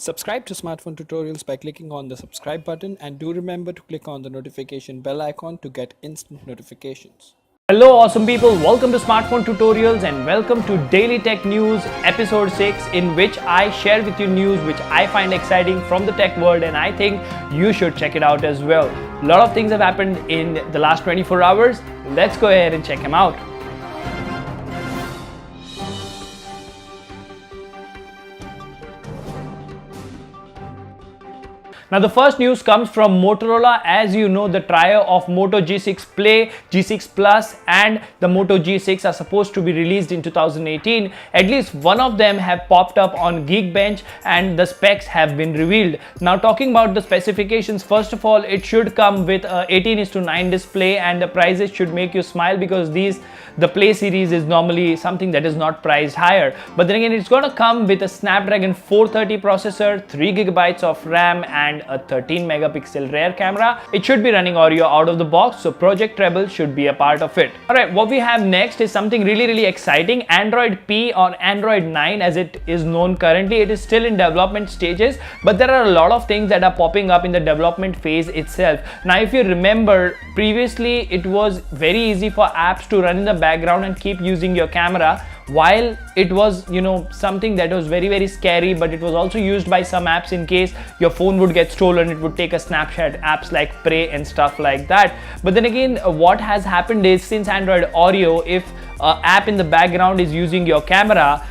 Subscribe to Smartphone Tutorials by clicking on the subscribe button, and do remember to click on the notification bell icon to get instant notifications. Hello awesome people, welcome to Smartphone Tutorials and welcome to Daily Tech News episode 6, in which I share with you news which I find exciting from the tech world, and I think you should check it out as well. A lot of things have happened in the last 24 hours. Let's go ahead and check them out. Now the first news comes from Motorola. As you know, the trio of Moto G6 Play, G6 Plus and the Moto G6 are supposed to be released in 2018. At least one of them have popped up on Geekbench and the specs have been revealed. Now talking about the specifications, first of all, it should come with a 18:9 display, and the prices should make you smile because the Play series is normally something that is not priced higher. But then again, it's going to come with a Snapdragon 430 processor, 3 GB of RAM and a 13 megapixel rear camera. It should be running Oreo out of the box, so Project Treble should be a part of it. Alright, what we have next is something really exciting. Android P, or Android 9 as it is known currently, it is still in development stages, but there are a lot of things that are popping up in the development phase itself. Now if you remember, previously it was very easy for apps to run in the background and keep using your camera, while it was something that was very scary, but it was also used by some apps in case your phone would get stolen. It would take a snapshot, apps like Prey and stuff like that. But then again, what has happened is, since Android Oreo, if an app in the background is using your camera,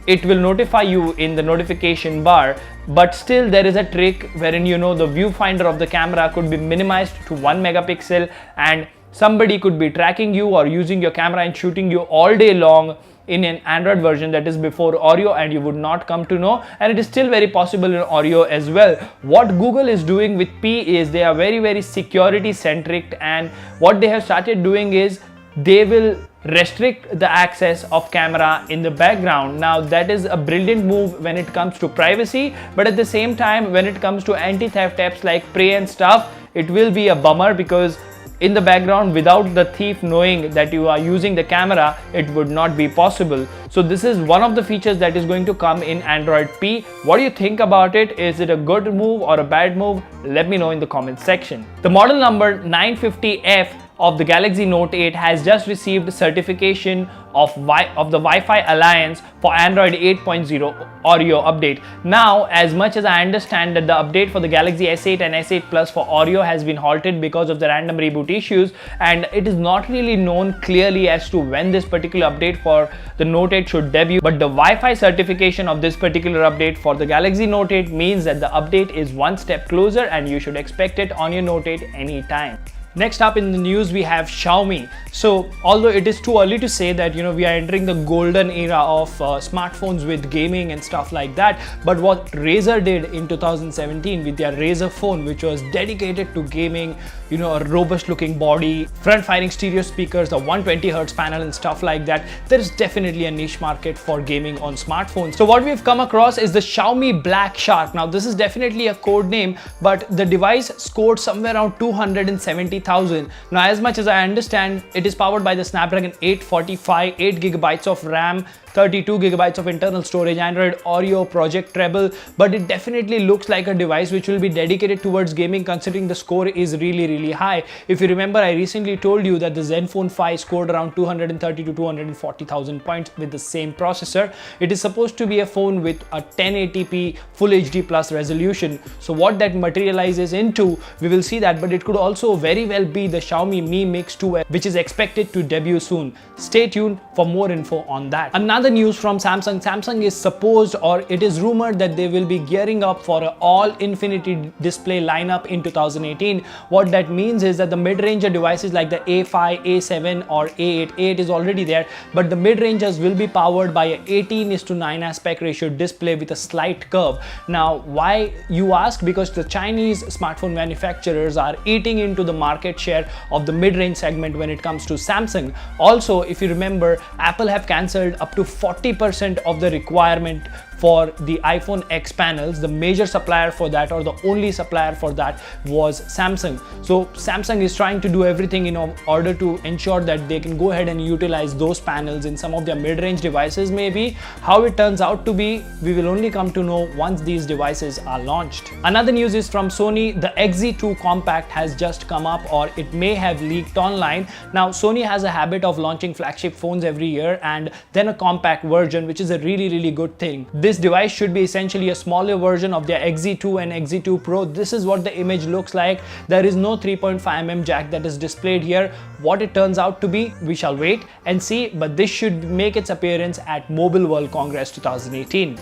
it will notify you in the notification bar. But still there is a trick wherein the viewfinder of the camera could be minimized to 1 megapixel, and somebody could be tracking you or using your camera and shooting you all day long in an Android version that is before Oreo, and you would not come to know. And it is still very possible in Oreo as well. What Google is doing with P is they are very security centric, and what they have started doing is they will restrict the access of camera in the background. Now that is a brilliant move when it comes to privacy, but at the same time, when it comes to anti-theft apps like Prey and stuff, it will be a bummer, because in the background, without the thief knowing that you are using the camera, it would not be possible. So this is one of the features that is going to come in Android P. What do you think about it? Is it a good move or a bad move? Let me know in the comment section. The model number 950F of the Galaxy Note 8 has just received certification of the Wi-Fi Alliance for Android 8.0 Oreo update. Now, as much as I understand that the update for the Galaxy S8 and S8 Plus for Oreo has been halted because of the random reboot issues, and it is not really known clearly as to when this particular update for the Note 8 should debut, but the Wi-Fi certification of this particular update for the Galaxy Note 8 means that the update is one step closer, and you should expect it on your Note 8 anytime. Next up in the news, we have Xiaomi. So although it is too early to say that we are entering the golden era of smartphones with gaming and stuff like that, but what Razer did in 2017 with their Razer phone, which was dedicated to gaming, a robust looking body, front firing stereo speakers, the 120Hz panel and stuff like that, there is definitely a niche market for gaming on smartphones. So what we've come across is the Xiaomi Blackshark. Now this is definitely a code name, but the device scored somewhere around 270,000. Now as much as I understand, it is powered by the Snapdragon 845, 8 GB of RAM, 32 GB of internal storage, Android Oreo, Project Treble, but it definitely looks like a device which will be dedicated towards gaming, considering the score is really high. If you remember, I recently told you that the Zenfone 5 scored around 230 to 240,000 points with the same processor. It is supposed to be a phone with a 1080p Full HD Plus resolution. So what that materializes into, we will see that, but it could also very well be the Xiaomi Mi Mix 2, which is expected to debut soon. Stay tuned for more info on that. Another news from Samsung. Samsung is supposed, or it is rumored, that they will be gearing up for an all infinity display lineup in 2018. What that means is that the mid-ranger devices like the A5, A7 or A8, A8 is already there, but the mid-rangers will be powered by an 18:9 aspect ratio display with a slight curve. Now why, you ask? Because the Chinese smartphone manufacturers are eating into the market share of the mid-range segment when it comes to Samsung. Also, if you remember, Apple have cancelled up to 40% of the requirement for the iPhone X panels. The major supplier for that, or the only supplier for that, was Samsung. So Samsung is trying to do everything in order to ensure that they can go ahead and utilize those panels in some of their mid-range devices maybe. How it turns out to be, we will only come to know once these devices are launched. Another news is from Sony. The XZ2 Compact has just come up, or it may have leaked online. Now Sony has a habit of launching flagship phones every year and then a compact version, which is a really good thing. This device should be essentially a smaller version of their XZ2 and XZ2 Pro. This is what the image looks like. There is no 3.5mm jack that is displayed here. What it turns out to be, we shall wait and see, but this should make its appearance at Mobile World Congress 2018.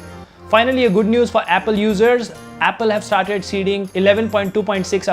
Finally, a good news for Apple users. Apple have started seeding 11.2.6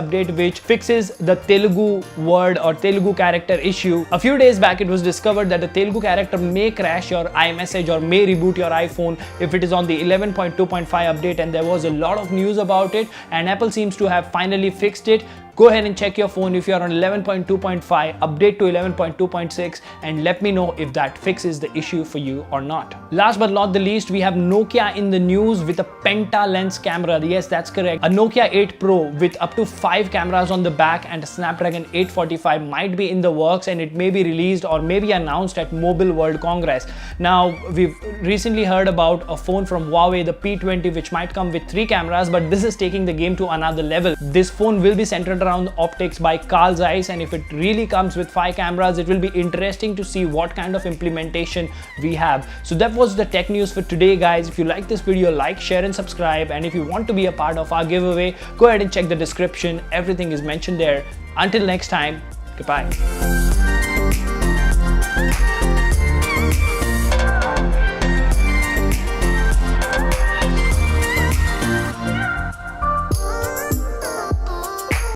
update, which fixes the Telugu word or Telugu character issue. A few days back, it was discovered that the Telugu character may crash your iMessage or may reboot your iPhone if it is on the 11.2.5 update, and there was a lot of news about it, and Apple seems to have finally fixed it. Go ahead and check your phone if you're on 11.2.5, update to 11.2.6, and let me know if that fixes the issue for you or not. Last but not the least, we have Nokia in the news with a penta lens camera. Yes, that's correct. A Nokia 8 Pro with up to 5 cameras on the back and a Snapdragon 845 might be in the works, and it may be released or may be announced at Mobile World Congress. Now, we've recently heard about a phone from Huawei, the P20, which might come with 3 cameras, but this is taking the game to another level. This phone will be centered around optics by Carl Zeiss, and if it really comes with 5 cameras, it will be interesting to see what kind of implementation we have. So that was the tech news for today, guys. If you like this video, like, share and subscribe, and if you want to be a part of our giveaway, go ahead and check the description. Everything is mentioned there. Until next time, goodbye.